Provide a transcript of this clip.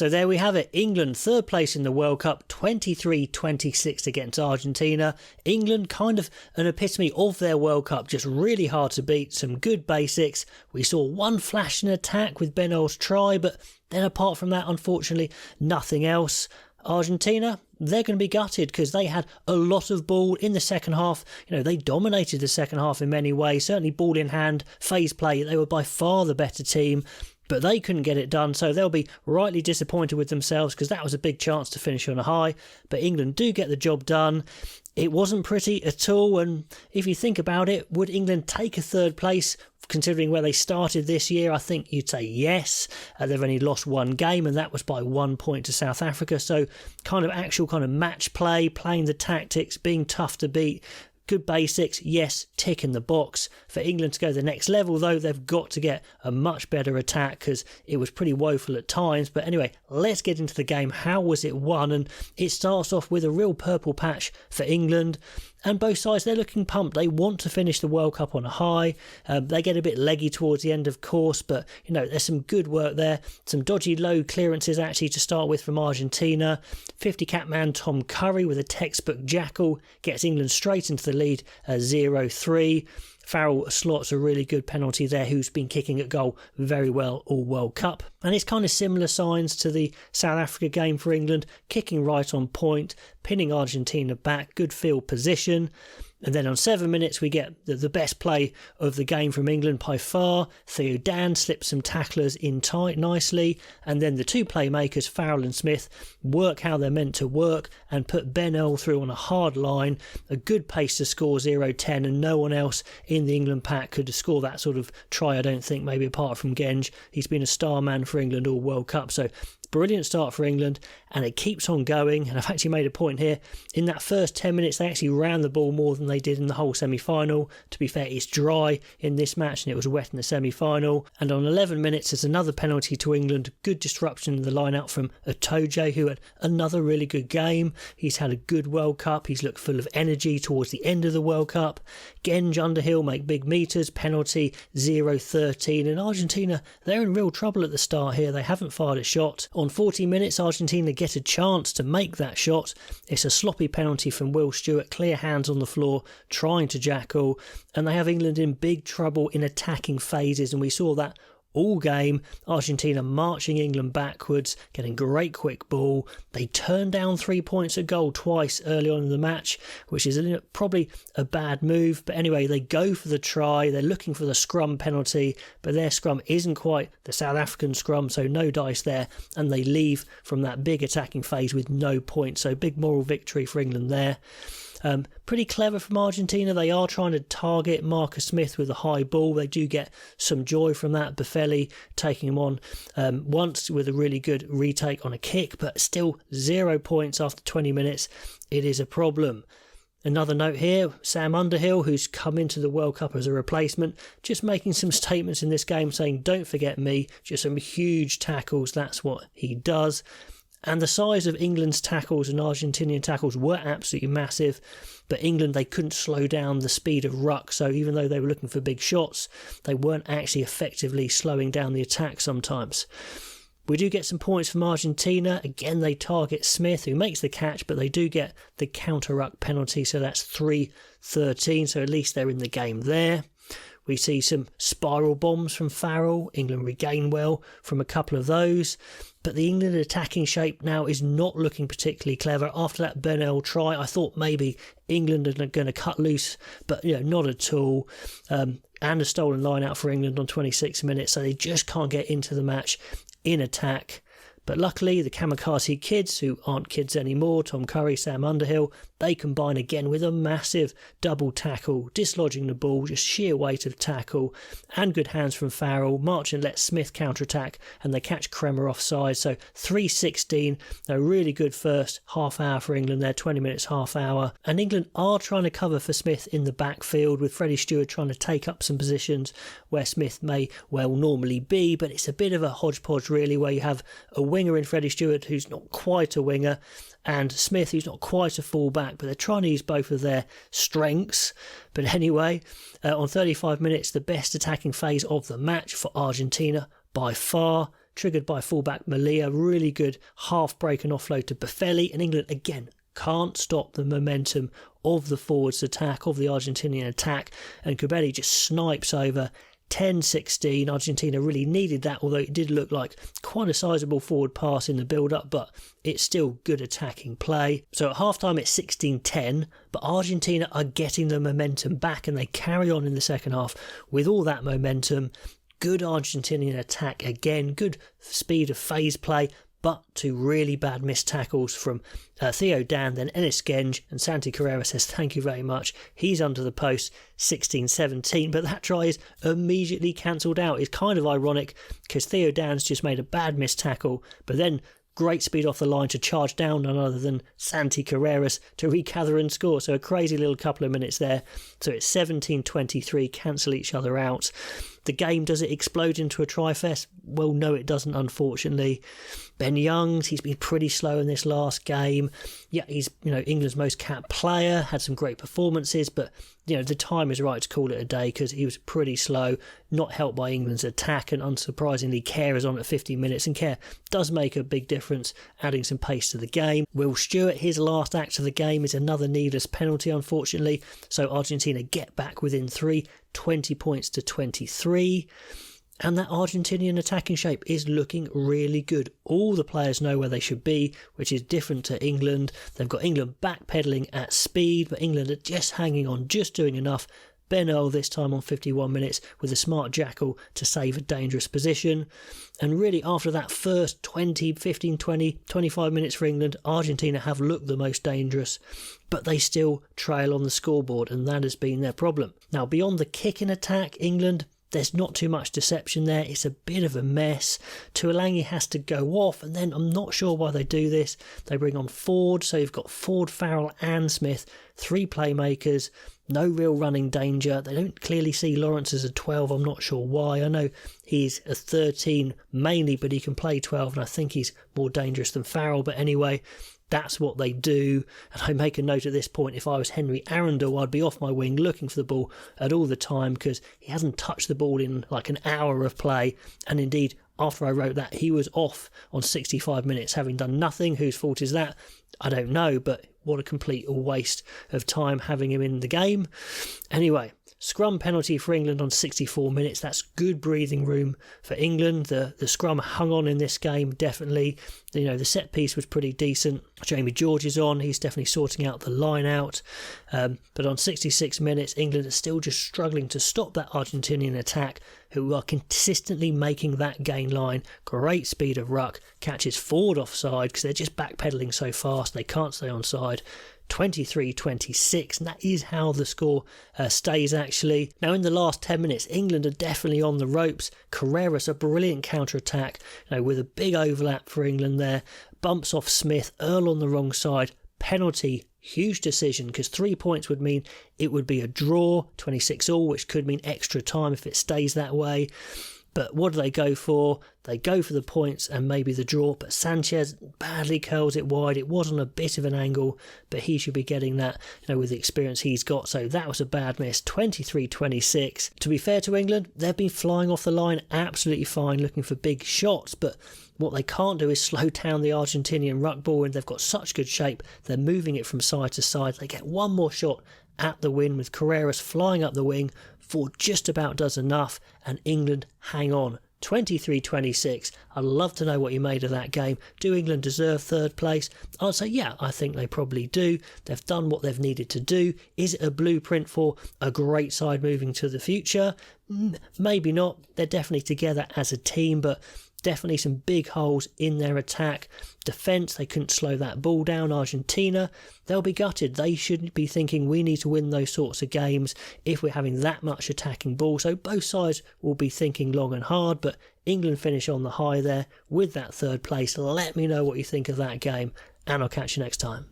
So there we have it. England third place in the World Cup, 23-26 against Argentina. England kind of an epitome of their World Cup, just really hard to beat. Some good basics. We saw one flash in attack with Ben Earl's try, but then apart from that, unfortunately, nothing else. Argentina, they're going to be gutted because they had a lot of ball in the second half. They dominated the second half in many ways, certainly ball in hand, phase play. They were by far the better team, but they couldn't get it done, so they'll be rightly disappointed with themselves because that was a big chance to finish on a high. But England do get the job done. It wasn't pretty at all, and if you think about it, would England take a third place considering where they started this year? I think you'd say yes. They've only lost one game, and that was by 1 point to South Africa, so kind of match play, playing the tactics, being tough to beat. Good basics, yes, tick in the box. For England to go to the next level, though, they've got to get a much better attack because it was pretty woeful at times. But anyway, let's get into the game. How was it won? And it starts off with a real purple patch for England. And both sides, they're looking pumped. They want to finish the World Cup on a high. They get a bit leggy towards the end, of course, but there's some good work there. Some dodgy low clearances actually to start with from Argentina. 50-cap man Tom Curry with a textbook jackal gets England straight into the lead, 0-3. Farrell slots a really good penalty there, who's been kicking at goal very well all World Cup. And it's kind of similar signs to the South Africa game for England, kicking right on point, pinning Argentina back, good field position. And then on 7 minutes, we get the best play of the game from England by far. Theo Dan slips some tacklers in tight nicely. And then the two playmakers, Farrell and Smith, work how they're meant to work and put Ben Earl through on a hard line. A good pace to score 0-10, and no one else in the England pack could score that sort of try, I don't think, maybe apart from Genge. He's been a star man for England all World Cup. So brilliant start for England, and it keeps on going. And I've actually made a point here. In that first 10 minutes, they actually ran the ball more than they did in the whole semi-final. To be fair, it's dry in this match and it was wet in the semi-final. And on 11 minutes, there's another penalty to England. Good disruption in the line-out from Itoje, who had another really good game. He's had a good World Cup. He's looked full of energy towards the end of the World Cup. Genge, Underhill make big meters. Penalty 0-13. And Argentina, they're in real trouble at the start here. They haven't fired a shot. On 40 minutes, Argentina get a chance to make that shot. It's a sloppy penalty from Will Stewart, clear hands on the floor, trying to jackal, and they have England in big trouble in attacking phases, and we saw that all game. Argentina marching England backwards, getting great quick ball. They turned down 3 points a goal twice early on in the match, which is probably a bad move. But anyway, they go for the try. They're looking for the scrum penalty, but their scrum isn't quite the South African scrum, so no dice there. And they leave from that big attacking phase with no points. So big moral victory for England there. Pretty clever from Argentina. They are trying to target Marcus Smith with a high ball. They do get some joy from that. Buffelli taking him on once with a really good retake on a kick, but still 0 points after 20 minutes. It is a problem. Another note here, Sam Underhill, who's come into the World Cup as a replacement, just making some statements in this game saying, don't forget me, just some huge tackles. That's what he does. And the size of England's tackles and Argentinian tackles were absolutely massive, but England, they couldn't slow down the speed of ruck, so even though they were looking for big shots, they weren't actually effectively slowing down the attack sometimes. We do get some points from Argentina. Again, they target Smith, who makes the catch, but they do get the counter-ruck penalty, so that's 3-13, so at least they're in the game there. We see some spiral bombs from Farrell. England regain well from a couple of those. But the England attacking shape now is not looking particularly clever. After that Ben Earl try, I thought maybe England are going to cut loose, but not at all. And a stolen line out for England on 26 minutes, so they just can't get into the match in attack. But luckily, the Kamikaze kids, who aren't kids anymore, Tom Curry, Sam Underhill, they combine again with a massive double tackle, dislodging the ball, just sheer weight of tackle, and good hands from Farrell. March and let Smith counter-attack, and they catch Kremer offside. So 3-16, a really good first half hour for England there, 20 minutes, half hour. And England are trying to cover for Smith in the backfield, with Freddie Stewart trying to take up some positions where Smith may well normally be, but it's a bit of a hodgepodge really, where you have a winger in Freddie Stewart who's not quite a winger, and Smith who's not quite a fullback, but they're trying to use both of their strengths. But anyway, on 35 minutes, the best attacking phase of the match for Argentina by far. triggered by fullback Malia. Really good half break and offload to Buffelli, and England again can't stop the momentum of the forwards attack, of the Argentinian attack, and Kubeli just snipes over 10-16. Argentina really needed that, although it did look like quite a sizable forward pass in the build-up, but it's still good attacking play. So at half-time it's 16-10, but Argentina are getting the momentum back, and they carry on in the second half with all that momentum. Good Argentinian attack again, good speed of phase play, but two really bad missed tackles from Theo Dan, then Enes Genge, and Santi Carrera says thank you very much. He's under the post, 16-17, but that try is immediately cancelled out. It's kind of ironic because Theo Dan's just made a bad missed tackle, but then great speed off the line to charge down none other than Santi Carreras to regather and score. So a crazy little couple of minutes there. So it's 17-23, cancel each other out. The game, does it explode into a try-fest? Well, no, it doesn't, unfortunately. Ben Youngs, he's been pretty slow in this last game. Yeah, he's England's most capped player, had some great performances, but the time is right to call it a day because he was pretty slow, not helped by England's attack, and unsurprisingly, Kerr is on at 50 minutes, and Kerr does make a big difference, adding some pace to the game. Will Stewart, his last act of the game is another needless penalty, unfortunately, so Argentina get back within 3, 20 points to 23. And that Argentinian attacking shape is looking really good. All the players know where they should be, which is different to England. They've got England backpedaling at speed, but England are just hanging on, just doing enough. Ben Earl this time on 51 minutes with a smart jackal to save a dangerous position. And really after that first 20, 15, 20, 25 minutes for England, Argentina have looked the most dangerous, but they still trail on the scoreboard, and that has been their problem. Now beyond the kicking attack, England, there's not too much deception there. It's a bit of a mess. Tuolangi has to go off, and then I'm not sure why they do this. They bring on Ford, so you've got Ford, Farrell and Smith, 3 playmakers, no real running danger. They don't clearly see Lawrence as a 12. I'm not sure why. I know he's a 13 mainly, but he can play 12, and I think he's more dangerous than Farrell. But anyway, that's what they do. And I make a note at this point, if I was Henry Arundel, I'd be off my wing looking for the ball at all the time because he hasn't touched the ball in like an hour of play. And indeed, after I wrote that, he was off on 65 minutes, having done nothing. Whose fault is that? I don't know, but what a complete waste of time having him in the game. Anyway, scrum penalty for England on 64 minutes. That's good breathing room for England. The scrum hung on in this game, definitely. The set piece was pretty decent. Jamie George is on. He's definitely sorting out the line out. But on 66 minutes, England are still just struggling to stop that Argentinian attack, who are consistently making that gain line. Great speed of ruck. Catches Ford offside because they're just backpedaling so fast. They can't stay onside. 23-26, and that is how the score stays actually. Now in the last 10 minutes, England are definitely on the ropes. Carreras, a brilliant counter-attack, with a big overlap for England there. Bumps off Smith, Earl on the wrong side, penalty, huge decision because 3 points would mean it would be a draw, 26-all, which could mean extra time if it stays that way. But what do they go for? They go for the points and maybe the draw, but Sanchez badly curls it wide. It was on a bit of an angle, but he should be getting that, with the experience he's got. So that was a bad miss, 23-26. To be fair to England, they've been flying off the line absolutely fine, looking for big shots, but what they can't do is slow down the Argentinian ruck ball, and they've got such good shape. They're moving it from side to side. They get one more shot at the win with Carreras flying up the wing. Ford just about does enough, and England hang on. 23-26. I'd love to know what you made of that game. Do England deserve third place? I'd say, yeah, I think they probably do. They've done what they've needed to do. Is it a blueprint for a great side moving to the future? Maybe not. They're definitely together as a team, but definitely some big holes in their attack. Defence, they couldn't slow that ball down. Argentina, they'll be gutted. They shouldn't be thinking we need to win those sorts of games if we're having that much attacking ball. So both sides will be thinking long and hard, but England finish on the high there with that third place. Let me know what you think of that game, and I'll catch you next time.